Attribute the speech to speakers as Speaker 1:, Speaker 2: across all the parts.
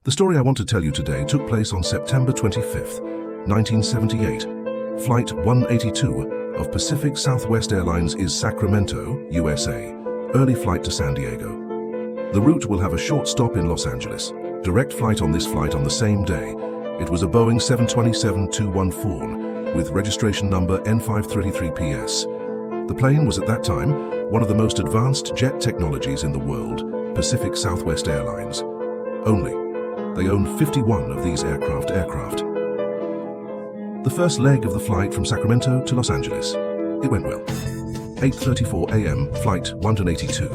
Speaker 1: The story I want to tell you today took place on September 25th, 1978. Flight 182 of Pacific Southwest Airlines is Sacramento, USA. Early flight to San Diego. The route will have a short stop in Los Angeles. Direct flight on this flight on the same day. It was a Boeing 727-214 with registration number N533PS. The plane was at that time one of the most advanced jet technologies in the world, Pacific Southwest Airlines. They owned 51 of these aircraft. The first leg of the flight from Sacramento to Los Angeles. It went well. 8:34 a.m. Flight 182.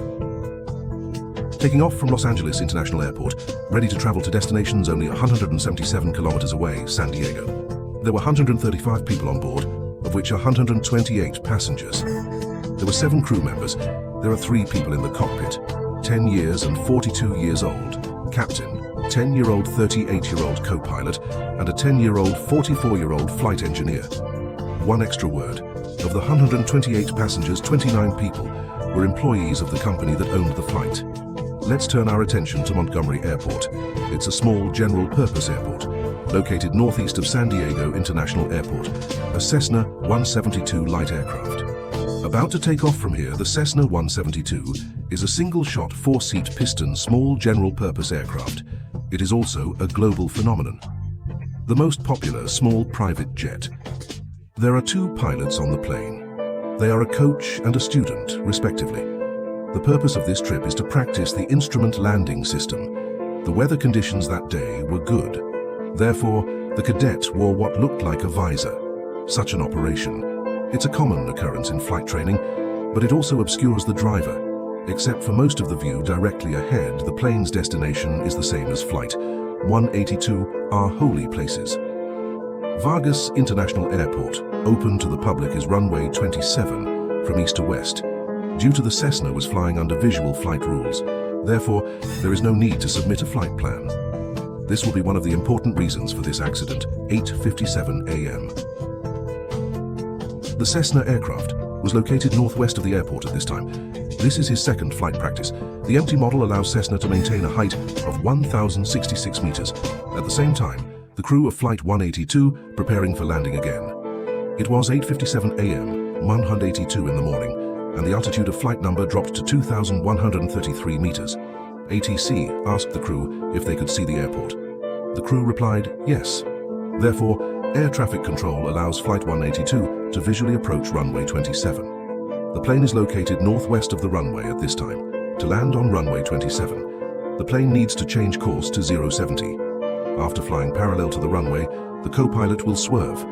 Speaker 1: Taking off from Los Angeles International Airport, ready to travel to destinations only 177 kilometers away, San Diego. There were 135 people on board, of which 128 passengers. There were 7 crew members. There are 3 people in the cockpit, 10 years and 42 years old, captain, 10-year-old 38-year-old co-pilot, and a 10-year-old 44-year-old flight engineer. One extra word. Of the 128 passengers, 29 people were employees of the company that owned the flight. Let's turn our attention to Montgomery Airport. It's a small general-purpose airport, located northeast of San Diego International Airport, a Cessna 172 light aircraft. About to take off from here, the Cessna 172 is a single-shot 4-seat piston small general-purpose aircraft. It is also a global phenomenon. The most popular small private jet. There are 2 pilots on the plane. They are a coach and a student, respectively. The purpose of this trip is to practice the instrument landing system. The weather conditions that day were good. Therefore, the cadet wore what looked like a visor. Such an operation. It's a common occurrence in flight training, but it also obscures the driver. Except for most of the view directly ahead, the plane's destination is the same as Flight 182 are holy places. Vargas International Airport, open to the public, is runway 27 from east to west. Due to the Cessna was flying under visual flight rules, therefore there is no need to submit a flight plan. This will be one of the important reasons for this accident. 8:57 a.m. The Cessna aircraft was located northwest of the airport at this time. This is his second flight practice. The empty model allows Cessna to maintain a height of 1,066 meters. At the same time, the crew of Flight 182 preparing for landing again. It was 8:57 a.m., 182 in the morning, and the altitude of flight number dropped to 2,133 meters. ATC asked the crew if they could see the airport. The crew replied, yes. Therefore, air traffic control allows Flight 182 to visually approach runway 27. The plane is located northwest of the runway at this time. To land on runway 27, the plane needs to change course to 070. After flying parallel to the runway, the co-pilot will swerve,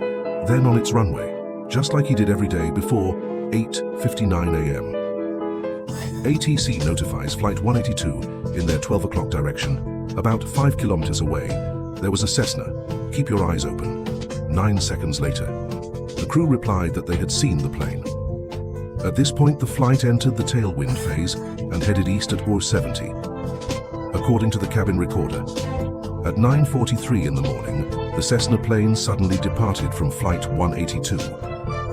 Speaker 1: then on its runway, just like he did every day before 8:59 a.m. ATC notifies Flight 182 in their 12 o'clock direction. About 5 kilometers away, there was a Cessna. Keep your eyes open. 9 seconds later, the crew replied that they had seen the plane. At this point, the flight entered the tailwind phase and headed east at 470. According to the cabin recorder, at 9:43 in the morning, the Cessna plane suddenly departed from Flight 182.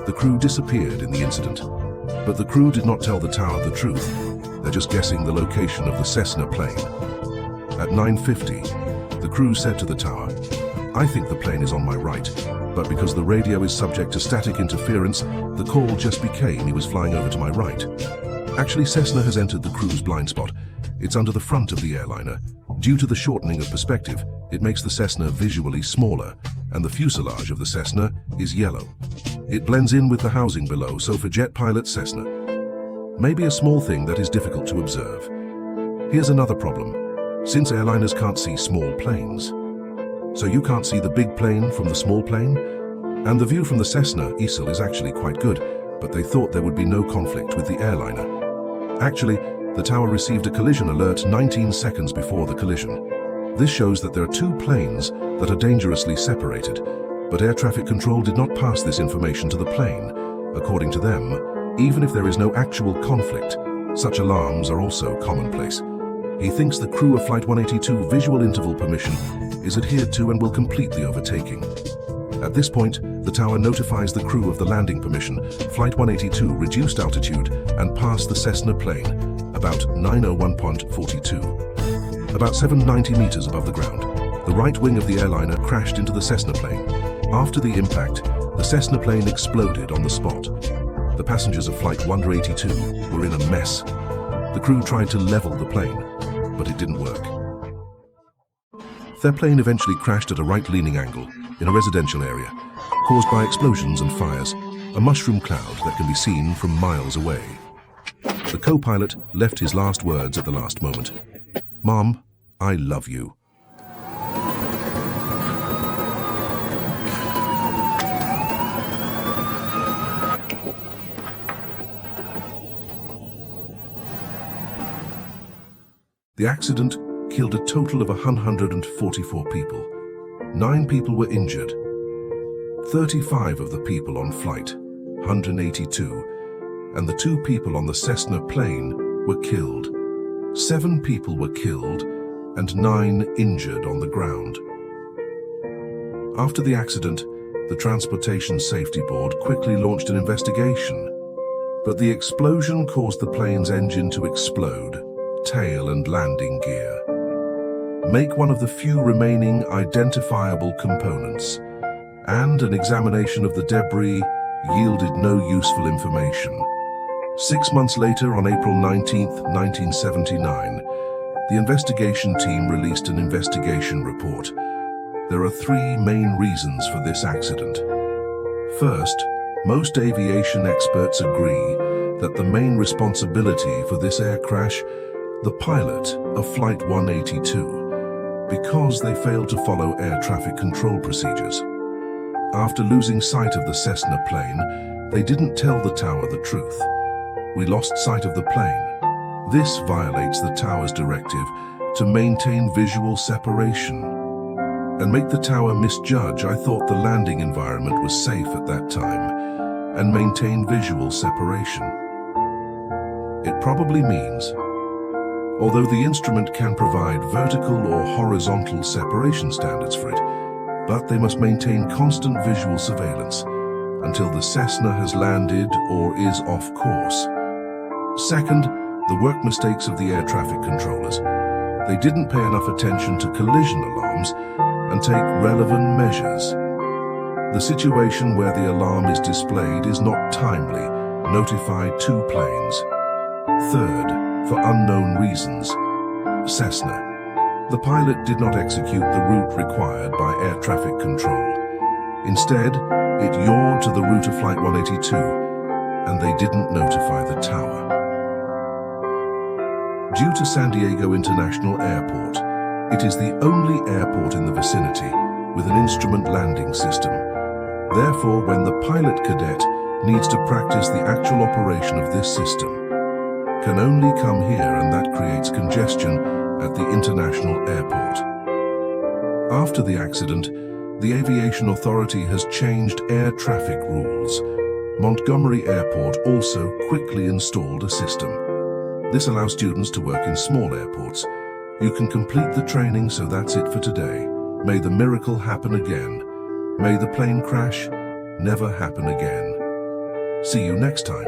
Speaker 1: The crew disappeared in the incident, but the crew did not tell the tower the truth. They're just guessing the location of the Cessna plane. At 9:50, the crew said to the tower, I think the plane is on my right, but because the radio is subject to static interference, the call just became he was flying over to my right. Actually, Cessna has entered the crew's blind spot. It's under the front of the airliner. Due to the shortening of perspective, it makes the Cessna visually smaller, and the fuselage of the Cessna is yellow. It blends in with the housing below, so for jet pilot Cessna, maybe a small thing that is difficult to observe. Here's another problem. Since airliners can't see small planes, so you can't see the big plane from the small plane, and the view from the Cessna ESL is actually quite good, but they thought there would be no conflict with the airliner. Actually, the tower received a collision alert 19 seconds before the collision. This shows that there are 2 planes that are dangerously separated, but air traffic control did not pass this information to the plane. According to them, even if there is no actual conflict, such alarms are also commonplace. He thinks the crew of Flight 182 visual interval permission is adhered to and will complete the overtaking. At this point, the tower notifies the crew of the landing permission. Flight 182 reduced altitude and passed the Cessna plane about 901.42, about 790 meters above the ground. The right wing of the airliner crashed into the Cessna plane. After the impact, the Cessna plane exploded on the spot. The passengers of Flight 182 were in a mess. The crew tried to level the plane, but it didn't work. Their plane eventually crashed at a right-leaning angle in a residential area, caused by explosions and fires, a mushroom cloud that can be seen from miles away. The co-pilot left his last words at the last moment. "Mom, I love you." The accident killed a total of 144 people. 9 people were injured. 35 of the people on Flight 182 and the 2 people on the Cessna plane were killed. 7 people were killed and 9 injured on the ground. After the accident, the Transportation Safety Board quickly launched an investigation, but the explosion caused the plane's engine to explode, tail and landing gear. Make one of the few remaining identifiable components, and an examination of the debris yielded no useful information. 6 months later, on April 19, 1979, the investigation team released an investigation report. There are 3 main reasons for this accident. First, most aviation experts agree that the main responsibility for this air crash, the pilot of Flight 182, because they failed to follow air traffic control procedures. After losing sight of the Cessna plane, they didn't tell the tower the truth. "We lost sight of the plane." This violates the tower's directive to maintain visual separation. And make the tower misjudge, "I thought the landing environment was safe at that time," and maintain visual separation. It probably means, although the instrument can provide vertical or horizontal separation standards for it, but they must maintain constant visual surveillance until the Cessna has landed or is off course. Second, the work mistakes of the air traffic controllers. They didn't pay enough attention to collision alarms and take relevant measures. The situation where the alarm is displayed is not timely, notified 2 planes. Third, for unknown reasons, Cessna. The pilot did not execute the route required by air traffic control. Instead, it yawed to the route of Flight 182, and they didn't notify the tower. Due to San Diego International Airport, it is the only airport in the vicinity with an instrument landing system. Therefore, when the pilot cadet needs to practice the actual operation of this system, can only come here, and that creates congestion at the international airport. After the accident, the Aviation Authority has changed air traffic rules. Montgomery Airport also quickly installed a system. This allows students to work in small airports. You can complete the training, so that's it for today. May the miracle happen again. May the plane crash never happen again. See you next time.